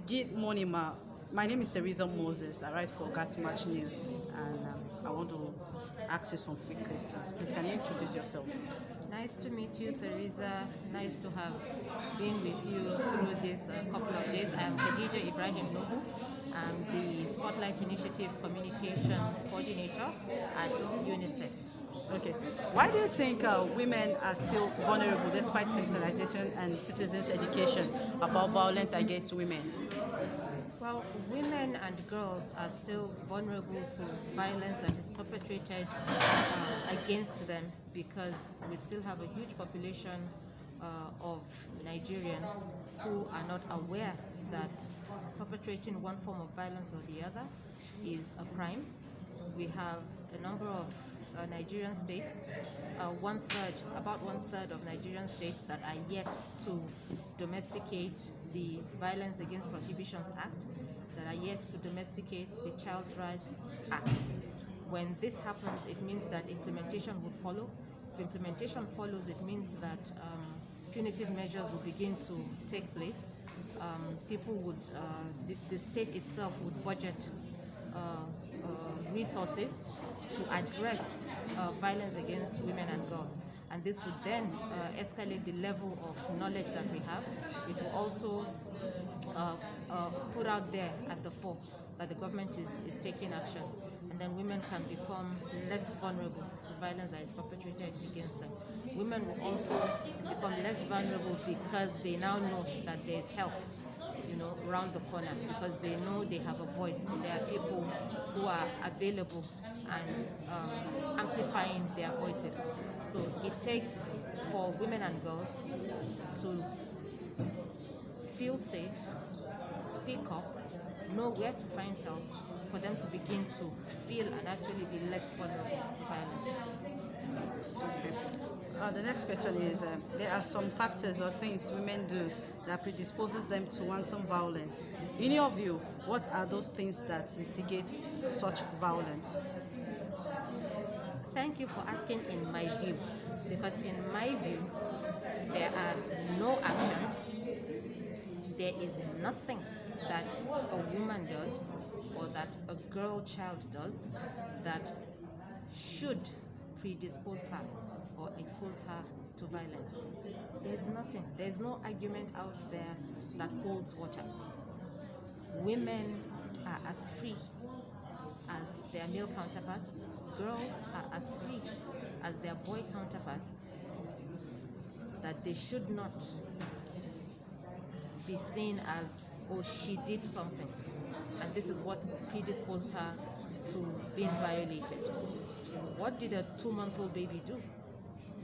Good morning, ma. My name is Teresa Moses. I write for Match News, and I want to ask you some quick questions. Please, can you introduce yourself? Nice to meet you, Teresa. Nice to have been with you through this couple of days. I'm Khadija Ibrahim Nuhu. I'm the Spotlight Initiative Communications Coordinator at UNICEF. Okay. Why do you think women are still vulnerable despite sensitization and citizens' education about violence against women? Well, women and girls are still vulnerable to violence that is perpetrated against them because we still have a huge population of Nigerians who are not aware that perpetrating one form of violence or the other is a crime. We have a number of Nigerian states, about one third of Nigerian states that are yet to domesticate the Violence Against Prohibitions Act, that are yet to domesticate the Child Rights Act. When this happens, it means that implementation would follow. If implementation follows, it means that punitive measures will begin to take place. The state itself would budget resources to address violence against women and girls. And this would then escalate the level of knowledge that we have. It will also put out there at the fore that the government is taking action. And then women can become less vulnerable to violence that is perpetrated against them. Women will also become less vulnerable because they now know that there is help, around the corner, because they know they have a voice. There are people who are available and amplifying their voices. So it takes for women and girls to feel safe, speak up, know where to find help, for them to begin to feel and actually be less vulnerable to violence. Okay. The next question is, there are some factors or things women do that predisposes them to wanton violence. In your view, what are those things that instigate such violence? Thank you for asking in my view, because in my view, there are no actions, there is nothing that a woman does or that a girl child does that should predispose her or expose her to violence. There's nothing. There's no argument out there that holds water. Women are as free as their male counterparts. Girls are as free as their boy counterparts. That they should not be seen as, oh, she did something, and this is what predisposed her to being violated. What did a 2-month-old baby do?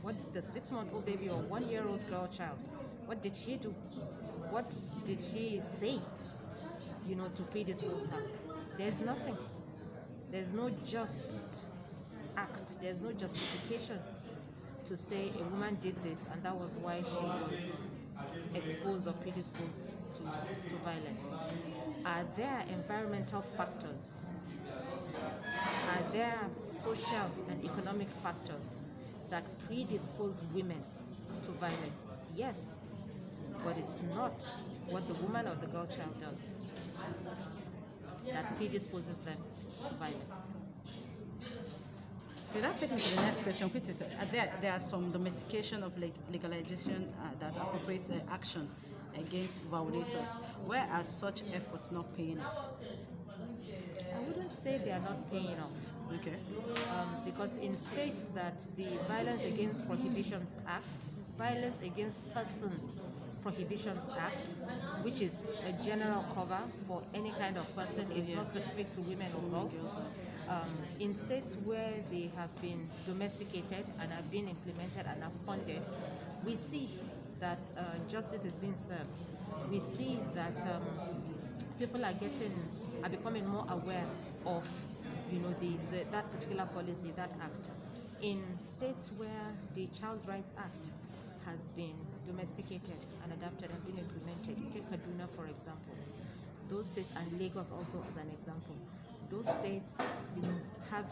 What did the 6-month-old baby or 1-year-old girl child, what did she do? What did she say, to predispose her? There's nothing. There's no just act. There's no justification to say a woman did this and that was why she was exposed or predisposed to violence. Are there environmental factors? Are there social and economic factors that predispose women to violence? Yes, but it's not what the woman or the girl child does that predisposes them to violence. Okay, that takes me to the next question, which is, there are some domestication of legalization that appropriates action against violators. Where are such efforts not paying off? I wouldn't say they are not paying off. Okay. Because in states that the Violence Against Prohibitions Act, Violence Against Persons Prohibitions Act, which is a general cover for any kind of person, it's not specific to women or girls. In states where they have been domesticated and have been implemented and are funded, we see that justice is being served. We see that people are becoming more aware of that particular policy, that act. In states where the Child Rights Act has been domesticated and adapted and been implemented, you take Kaduna for example. Those states, and Lagos also as an example, those states have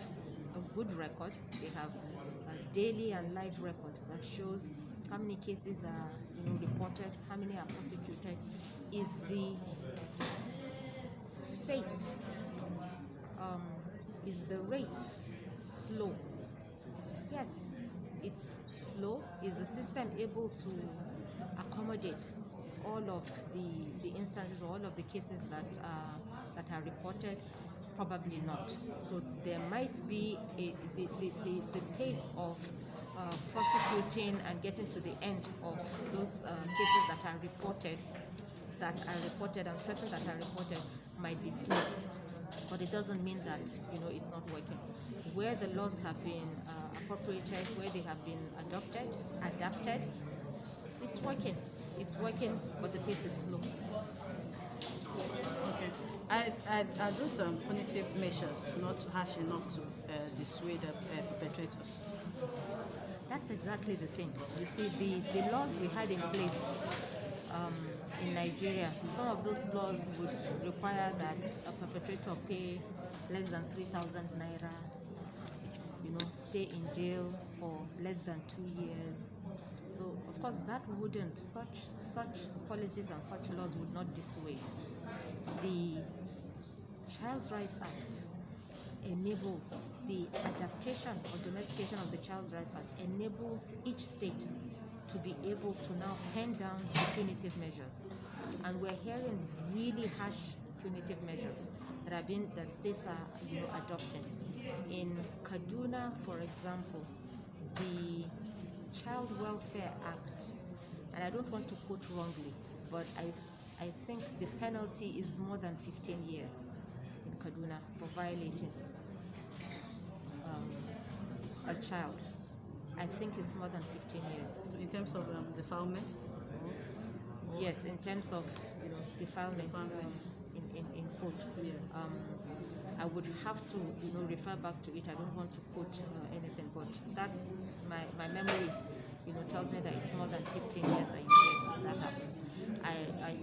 a good record. They have a daily and live record that shows how many cases are reported, how many are prosecuted. Is the the rate slow? Yes, it's slow. Is the system able to accommodate all of the instances, all of the cases that are reported? Probably not. So there might be the pace of prosecuting and getting to the end of those cases that are reported and persons that are reported might be slow, but it doesn't mean that it's not working. Where the laws have been appropriated, where they have been adapted, it's working. It's working, but the pace is slow. Okay. I do some punitive measures, not harsh enough to dissuade perpetrators. That's exactly the thing. You see, the laws we had in place in Nigeria, some of those laws would require that a perpetrator pay less than 3,000 naira, stay in jail for less than 2 years. So, of course, that wouldn't, such policies and such laws would not dissuade. The Child Rights Act enables the adaptation or domestication of the Child Rights Act, enables each state to be able to now pen down the punitive measures. And we're hearing really harsh punitive measures that states are adopting. In Kaduna, for example, the Child Welfare Act, and I don't want to quote wrongly, but I think the penalty is more than 15 years in Kaduna for violating a child. I think it's more than 15 years. In terms of defilement? Yes, in terms of defilement. In quote. Yeah. I would have to refer back to it. I don't want to quote anything, but that's my memory tells me that it's more than 15 years that happens.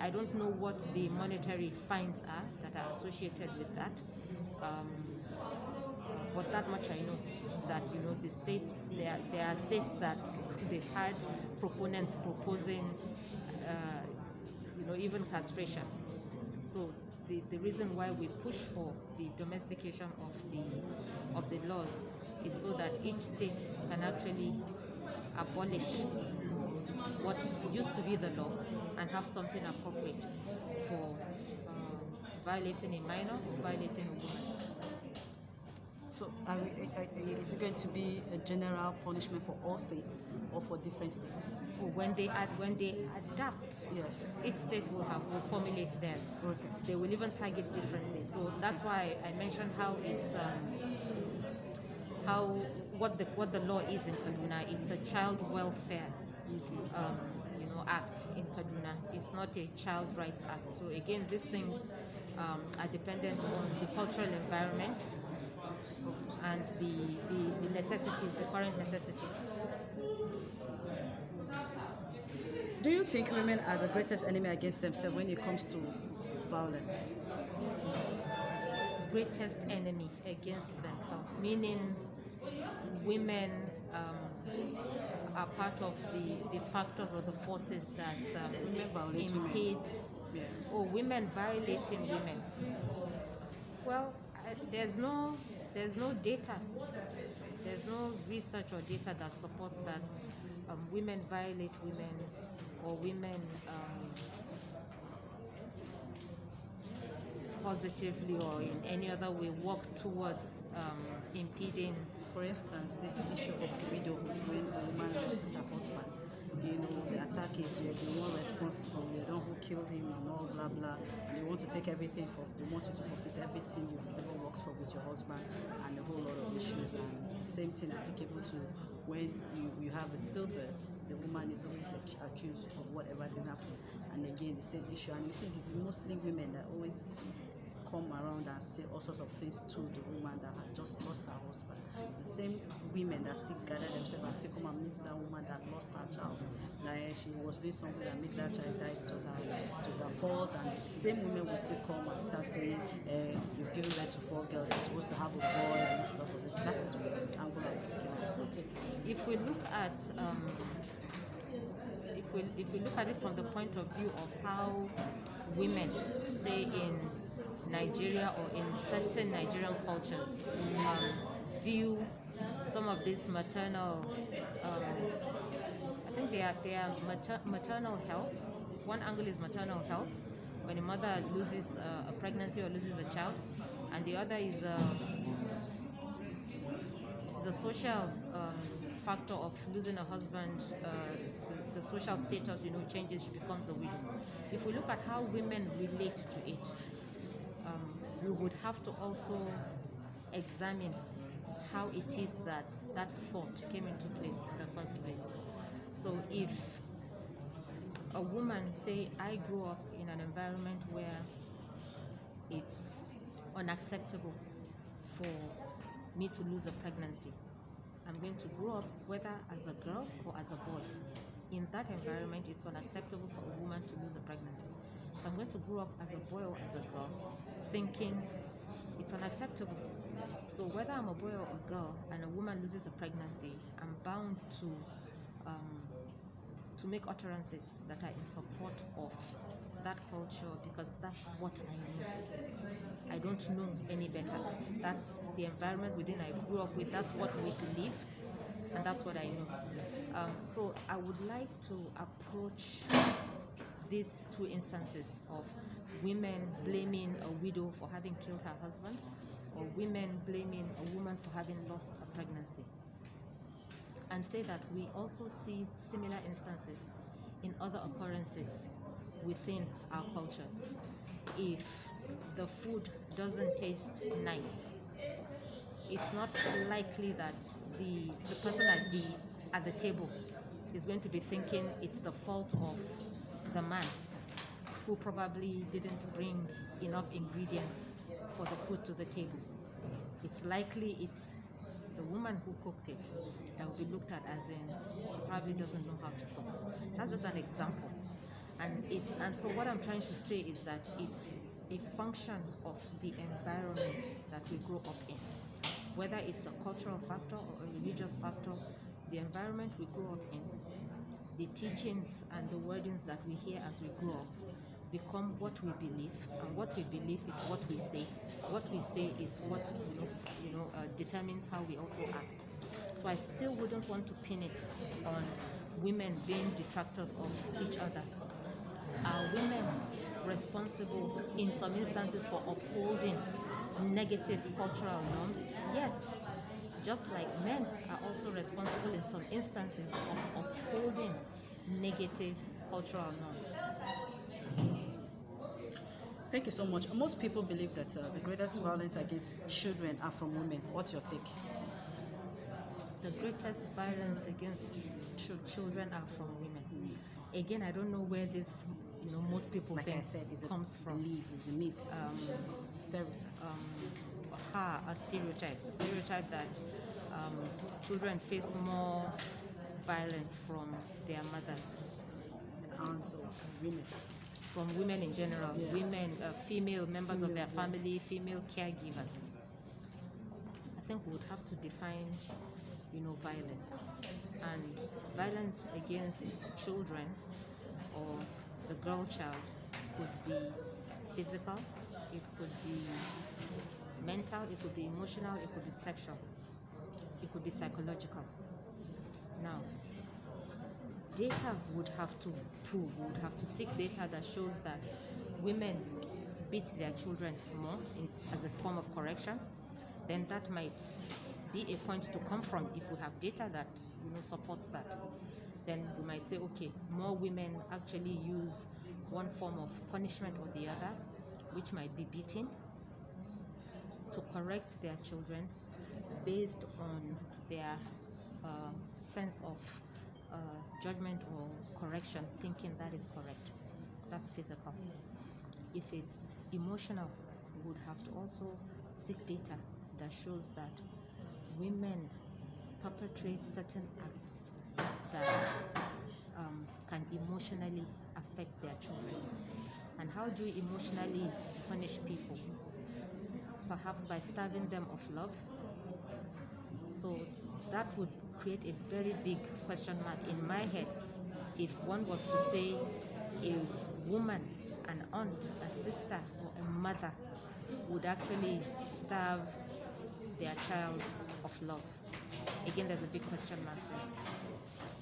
I don't know what the monetary fines are that are associated with that, but that much I know, that the states, there are states that they've had proponents proposing even castration. So the reason why we push for the domestication of the laws is so that each state can actually abolish what used to be the law and have something appropriate for violating a minor or violating a woman. So it's going to be a general punishment for all states or for different states? When they adapt, yes, each state will formulate theirs. Okay. They will even target differently. So that's why I mentioned how it's what the law is in Kaduna. It's a child welfare act in Kaduna. It's not a child rights act. So again, these things are dependent on the cultural environment and the necessities, the current necessities. Do you think women are the greatest enemy against themselves when it comes to violence? Greatest enemy against themselves, meaning women are part of the factors or the forces that impede. Yes. Oh, women violating women. Well, there's no data. There's no research or data that supports that women violate women or women positively or in any other way work towards impeding. For instance, this issue of widowhood, when a woman loses her husband, the attack is the one responsible, you're the one who killed him and all blah blah, and they want to take everything they want you to forfeit everything you've ever worked for with your husband, and a whole lot of issues. And the same thing applicable to when you have a stillbirth, the woman is always accused of whatever did happen. And again, the same issue. And you see, it's mostly women that always come around and say all sorts of things to the woman that had just lost her husband. The same women that still gather themselves and still come and meet that woman that lost her child. That she was doing something that made that child die, it was her fault. And the same women will still come and start saying, you've given birth to 4 girls, you're supposed to have a boy and stuff like that. That is the angle of it. Okay. If we look at if we look at it from the point of view of how women, say in Nigeria or in certain Nigerian cultures view some of this maternal, I think they are maternal health. One angle is maternal health, when a mother loses a pregnancy or loses a child, and the other is the social factor of losing a husband, the social status, changes, she becomes a widow. If we look at how women relate to it, we would have to also examine how it is that thought came into place in the first place. So if a woman, say, I grew up in an environment where it's unacceptable for me to lose a pregnancy, I'm going to grow up, whether as a girl or as a boy. In that environment, it's unacceptable for a woman to lose a pregnancy. So I'm going to grow up as a boy or as a girl, thinking it's unacceptable. So whether I'm a boy or a girl and a woman loses a pregnancy, I'm bound to make utterances that are in support of that culture, because that's what I know. I don't know any better. That's the environment within I grew up with. That's what we believe, and that's what I know. So I would like to approach these two instances of women blaming a widow for having killed her husband, or women blaming a woman for having lost a pregnancy, and say that we also see similar instances in other occurrences within our cultures. If the food doesn't taste nice, it's not likely that the person at the table is going to be thinking it's the fault of the man who probably didn't bring enough ingredients for the food to the table. It's likely it's the woman who cooked it that will be looked at as in she probably doesn't know how to cook. That's just an example. And so what I'm trying to say is that it's a function of the environment that we grow up in. Whether it's a cultural factor or a religious factor, the environment we grow up in, the teachings and the wordings that we hear as we grow up become what we believe, and what we believe is what we say. What we say is what determines how we also act. So I still wouldn't want to pin it on women being detractors of each other. Are women responsible in some instances for upholding negative cultural norms? Yes. Just like men are also responsible in some instances of upholding negative cultural norms. Thank you so much. Most people believe that the greatest violence against children are from women. What's your take? The greatest violence against children are from women. Again, I don't know where this, most people like think I said, comes from. Belief, it's a myth. Stereotype. A stereotype that children face more violence from their mothers. Aunts or women. From women in general, yes. Women, female members of their family, female caregivers. I think we would have to define, violence. And violence against children or the girl child could be physical, it could be mental, it could be emotional, it could be sexual, it could be psychological. Now, data would have to prove, we would have to seek data that shows that women beat their children more as a form of correction. Then that might be a point to come from. If we have data that supports that, then we might say, okay, more women actually use one form of punishment or the other, which might be beating, to correct their children based on their sense of judgment or correction, thinking that is correct. That's physical. If it's emotional, we would have to also seek data that shows that women perpetrate certain acts that can emotionally affect their children. And how do we emotionally punish people? Perhaps by starving them of love. So that would create a very big question mark in my head if one was to say a woman, an aunt, a sister, or a mother would actually starve their child of love? Again, there's a big question mark there.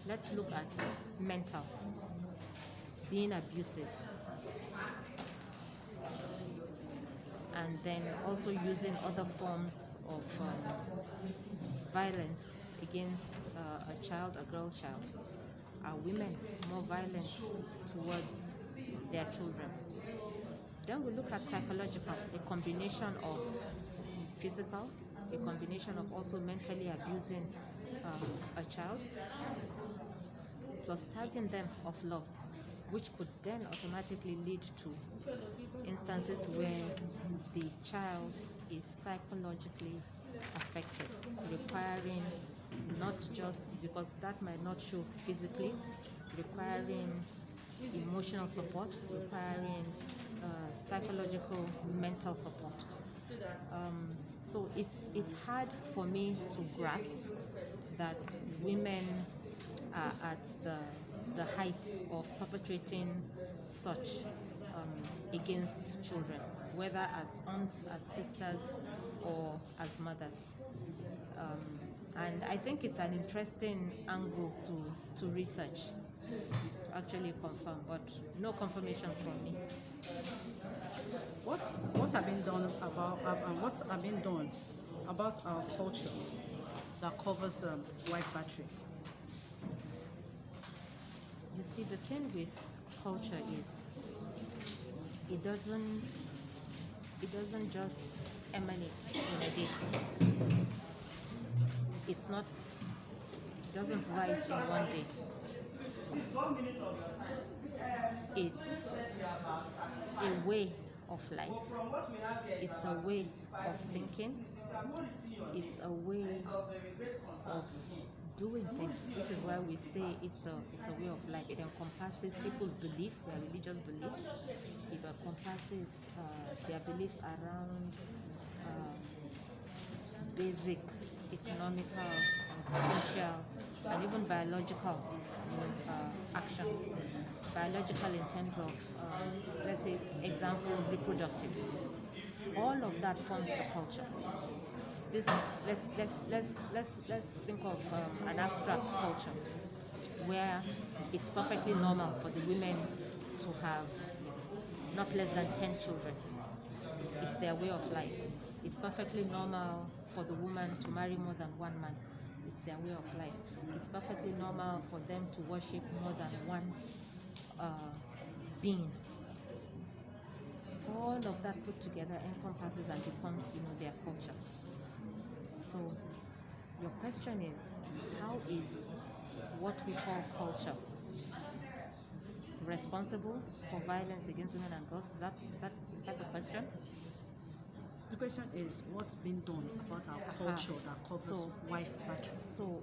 Let's look at mental, being abusive, and then also using other forms of violence against a child, a girl child. Are women more violent towards their children? Then we look at psychological, a combination of physical, a combination of also mentally abusing a child, plus starving them of love, which could then automatically lead to instances where the child is psychologically affected, requiring not just, because that might not show physically, requiring emotional support, requiring psychological, mental support. So it's hard for me to grasp that women are at the height of perpetrating such against children, whether as aunts, as sisters, or as mothers. And I think it's an interesting angle to research, to actually confirm, but no confirmations from me. What have been done about our culture that covers wife battery? You see, the thing with culture is it doesn't just emanate in a day. It doesn't rise in one day. It's a way of life. It's a way of thinking. It's a way of doing things, which is why we say it's a way of life. It encompasses people's belief, their religious beliefs. It encompasses their beliefs around basic economical, social, and even biological actions. Biological in terms of, let's say, example, reproductive. All of that forms the culture. Let's think of an abstract culture where it's perfectly normal for the women to have not less than 10 children. It's their way of life. It's perfectly normal for the woman to marry more than one man. It's their way of life. It's perfectly normal for them to worship more than one being. All of that put together encompasses and becomes, their culture. So your question is, how is what we call culture responsible for violence against women and girls? Is that the question? The question is, what's been done about our culture that causes wife battery? So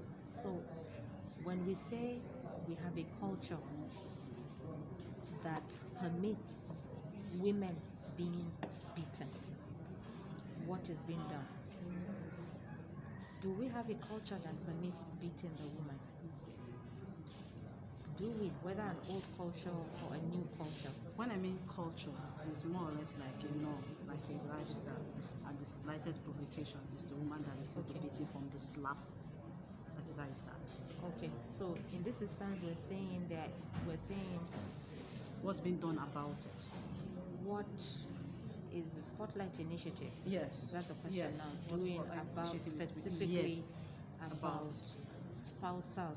when we say we have a culture that permits women being beaten, what is being done? Do we have a culture that permits beating the woman? Do we, whether an old culture or a new culture? When I mean culture, it's more or less like like a lifestyle. And the slightest provocation is the woman that receives the beating from the slap. That is how it starts. Okay, so in this instance, we're saying what's been done about it? What is the Spotlight Initiative? Yes. That's the question yes. now. Doing about specifically about spousal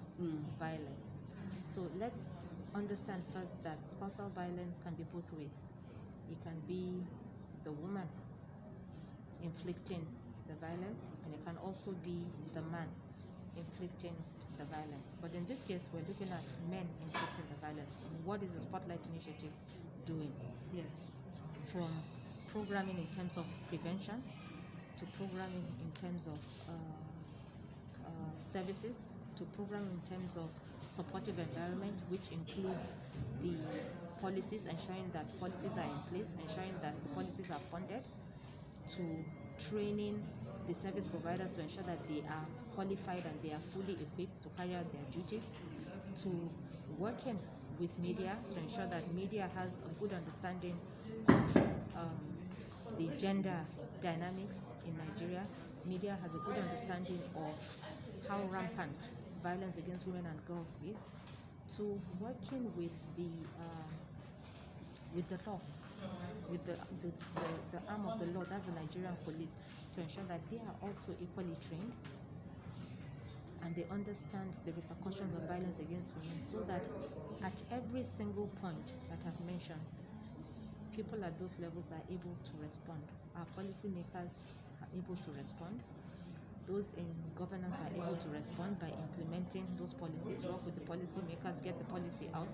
violence. So let's understand first that spousal violence can be both ways. It can be the woman inflicting the violence, and it can also be the man inflicting the violence. But in this case, we're looking at men inflicting the violence. What is the Spotlight Initiative doing? Yes. From programming in terms of prevention to programming in terms of services to programming in terms of supportive environment, which includes the policies, ensuring that policies are in place, ensuring that the policies are funded, to training the service providers to ensure that they are qualified and they are fully equipped to carry out their duties, to working with media to ensure that media has a good understanding of the gender dynamics in Nigeria, media has a good understanding of how rampant violence against women and girls is, to working with the law, with the arm of the law, that's the Nigerian police, to ensure that they are also equally trained and they understand the repercussions of violence against women, so that at every single point that I've mentioned, people at those levels are able to respond. Our policymakers are able to respond. Those in governance are able to respond by implementing those policies, work with the policymakers, get the policy out,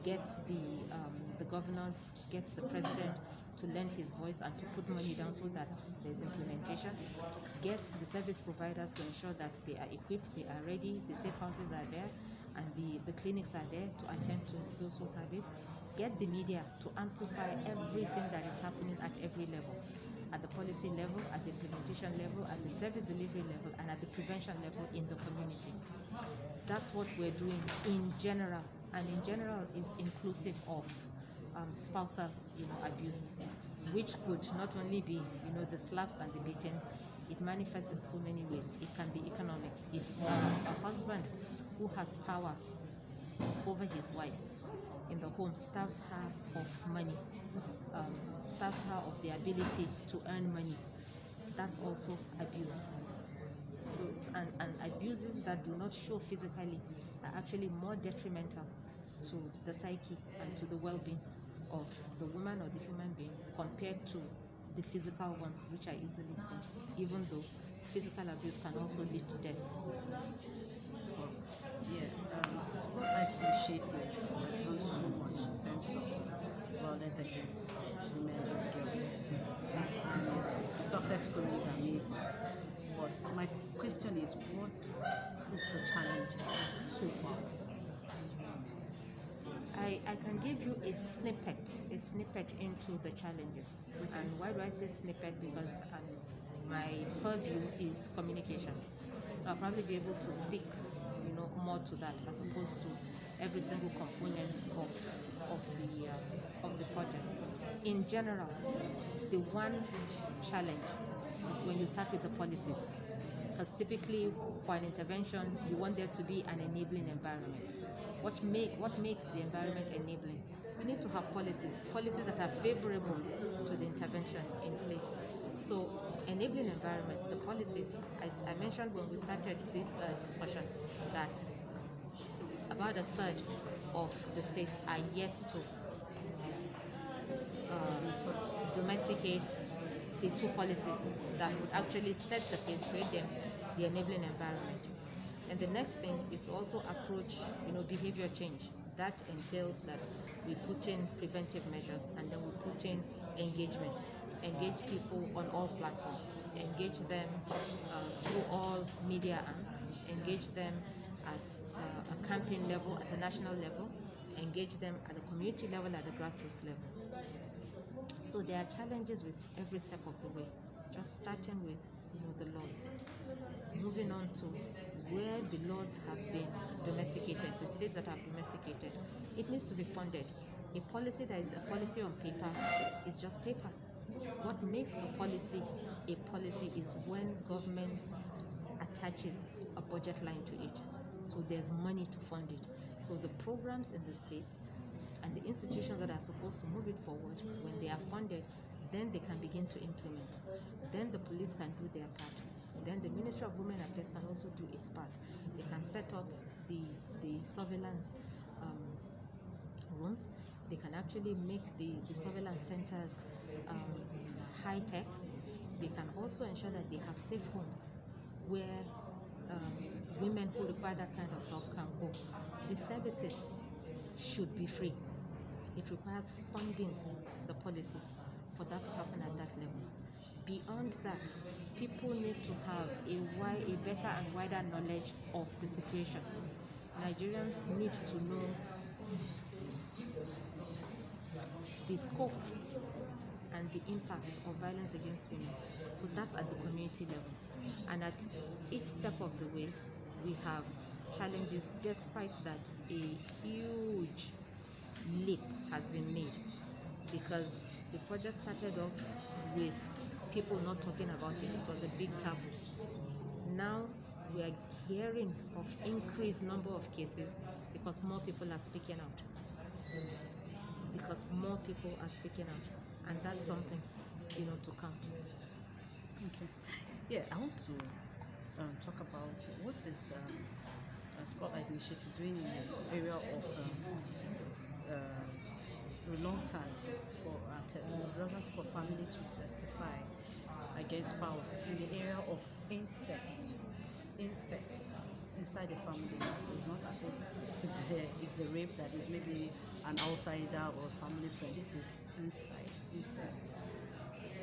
get the governors, get the president to lend his voice and to put money down so that there's implementation, get the service providers to ensure that they are equipped, they are ready, the safe houses are there, and the clinics are there to attend to those who have it, get the media to amplify everything that is happening at every level, at the policy level, at the implementation level, at the service delivery level, and at the prevention level in the community. That's what we're doing in general, and in general is inclusive of spousal abuse, which could not only be the slaps and the beatings. It manifests in so many ways. It can be economic. If a husband who has power over his wife in the home starves her of money, starves her of the ability to earn money, that's also abuse. So, and abuses that do not show physically are actually more detrimental to the psyche and to the well-being of the woman or the human being compared to the physical ones, which are easily seen, even though physical abuse can also lead to death. It's what I appreciate here, but it's not so much in terms of violence against women and girls. And the success story is amazing. But my question is, what is the challenge so far? I can give you a snippet into the challenges. And why do I say snippet? Because my purview is communication. So I'll probably be able to speak more to that, as opposed to every single component of the project. In general, the one challenge is when you start with the policies, because typically for an intervention you want there to be an enabling environment. What makes the environment enabling? You need to have policies that are favorable to the intervention in place. So enabling environment, the policies, as I mentioned when we started this discussion, that about a third of the states are yet to domesticate the two policies that would actually set the pace, create the enabling environment. And the next thing is to also approach, behavior change. That entails that we put in preventive measures, and then we put in engagement. Engage people on all platforms. Engage them through all media arms. Engage them at a campaign level, at a national level. Engage them at the community level, at the grassroots level. So there are challenges with every step of the way. Just starting with the laws. Moving on to where the laws have been domesticated, the states that have domesticated, it needs to be funded. A policy that is a policy on paper is just paper. What makes a policy is when government attaches a budget line to it. So there's money to fund it. So the programs in the states and the institutions that are supposed to move it forward, when they are funded, then they can begin to implement. Then the police can do their part. Then the Ministry of Women Affairs can also do its part. They can set up the surveillance rooms. They can actually make the surveillance centers high-tech. They can also ensure that they have safe homes where women who require that kind of help can go. The services should be free. It requires funding the policies for that to happen at that level. Beyond that, people need to have a better and wider knowledge of the situation. Nigerians need to know the scope and the impact of violence against women. So that's at the community level. And at each step of the way, we have challenges, despite that a huge leap has been made, because the project started off with people not talking about it. It was a big taboo. Now we are hearing of increased number of cases because more people are speaking out. Because more people are speaking out, and that's something, to count. Okay. Yeah, I want to talk about what is Spotlight Initiative doing in the area of reluctance for family to testify against spouse in the area of incest inside the family. So it's not as if it's a rape that is maybe an outsider or a family friend. This is incest.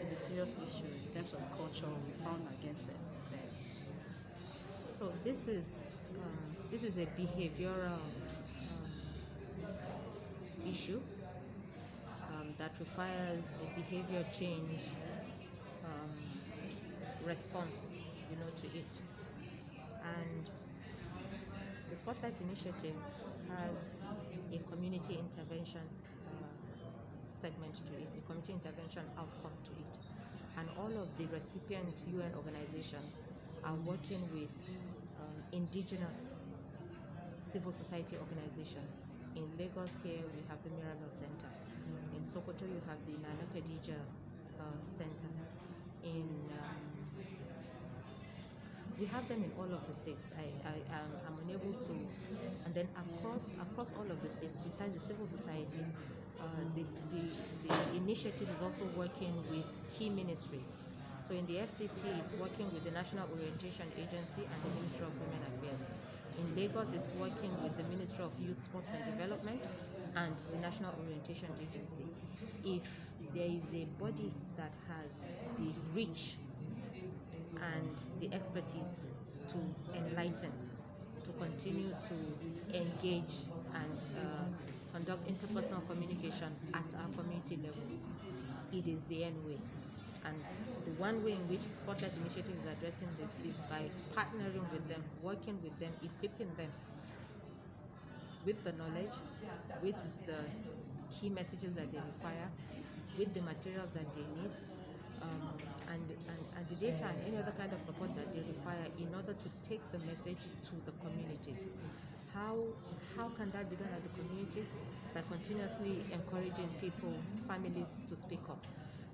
It's a serious issue in terms of culture. We found against it. So this is a behavioral issue that requires a behavior change response, to it. And the Spotlight Initiative has a community intervention segment to it, a community intervention outcome to it. And all of the recipient UN organizations are working with indigenous civil society organizations. In Lagos here, we have the Mirabel Center. In Sokoto, you have the Nana Khadijah Center. We have them in all of the states. I'm unable to, and then across all of the states, besides the civil society, the initiative is also working with key ministries. So in the FCT, it's working with the National Orientation Agency and the Ministry of Women Affairs. In Lagos, it's working with the Ministry of Youth, Sports and Development and the National Orientation Agency. If there is a body that has the reach and the expertise to enlighten, to continue to engage and conduct interpersonal communication at our community levels, it is the end way. And the one way in which the Spotlight Initiative is addressing this is by partnering with them, working with them, equipping them with the knowledge, with the key messages that they require, with the materials that they need, and the data and any other kind of support that they require in order to take the message to the communities. How can that be done at the communities? By continuously encouraging people, families to speak up,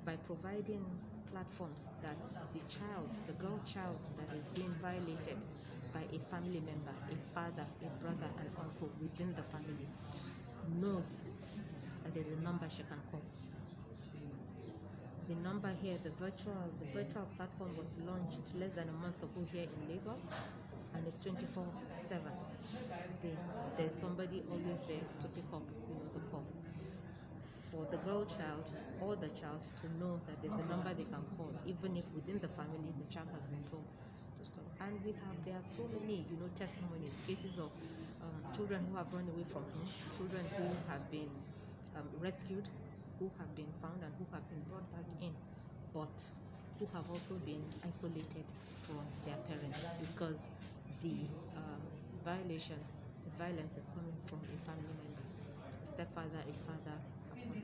by providing platforms that the girl child that is being violated by a family member, a father, a brother, and uncle within the family, knows that there's a number she can call. The number here, the virtual platform was launched less than a month ago here in Lagos, and it's 24/7. There's somebody always there to pick up, the call. For the girl child or the child to know that there's a number they can call, even if within the family the child has been told to stop. And there are so many, testimonies, cases of children who have run away from home, children who have been rescued, who have been found and who have been brought back in, but who have also been isolated from their parents because the violence is coming from a family member, a stepfather, a father, someone.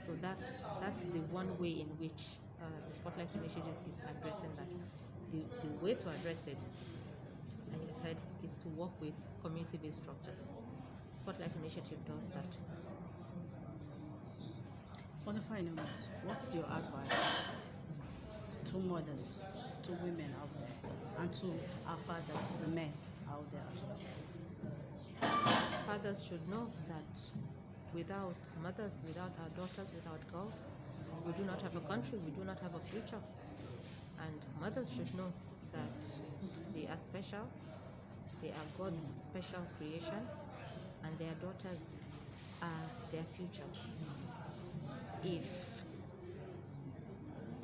So that's the one way in which the Spotlight Initiative is addressing that. The way to address it, like I said, is to work with community-based structures. Spotlight Initiative does that. On a final note, what's your advice to mothers, to women out there, and to our fathers, the men out there as well? Fathers should know that without mothers, without our daughters, without girls, we do not have a country, we do not have a future. And mothers should know that they are special, they are God's special creation, and their daughters are their future. If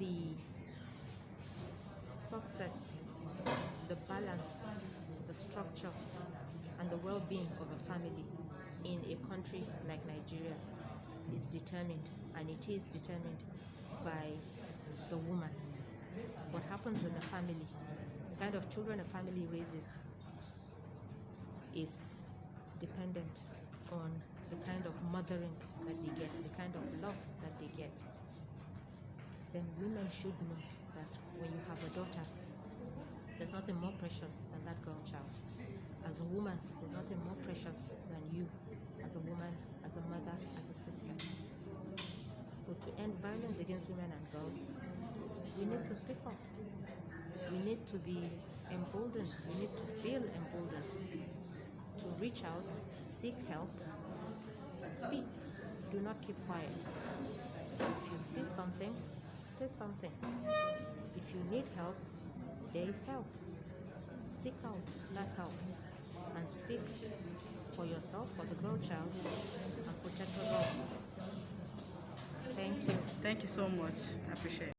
the success, the balance, the structure, and the well-being of a family in a country like Nigeria is determined, and it is determined by the woman. What happens in a family, the kind of children a family raises, is dependent on the kind of mothering that they get, the kind of love that they get. then women should know that when you have a daughter, there's nothing more precious than that girl child. As a woman, there's nothing more precious than you, as a woman, as a mother, as a sister. So to end violence against women and girls, we need to speak up. We need to be emboldened. We need to feel emboldened to reach out, seek help, speak. Do not keep quiet. If you see something, say something. If you need help, there is help. Seek out that help and speak for yourself, for the girl child, and protect us all. Thank you. Thank you so much. I appreciate it.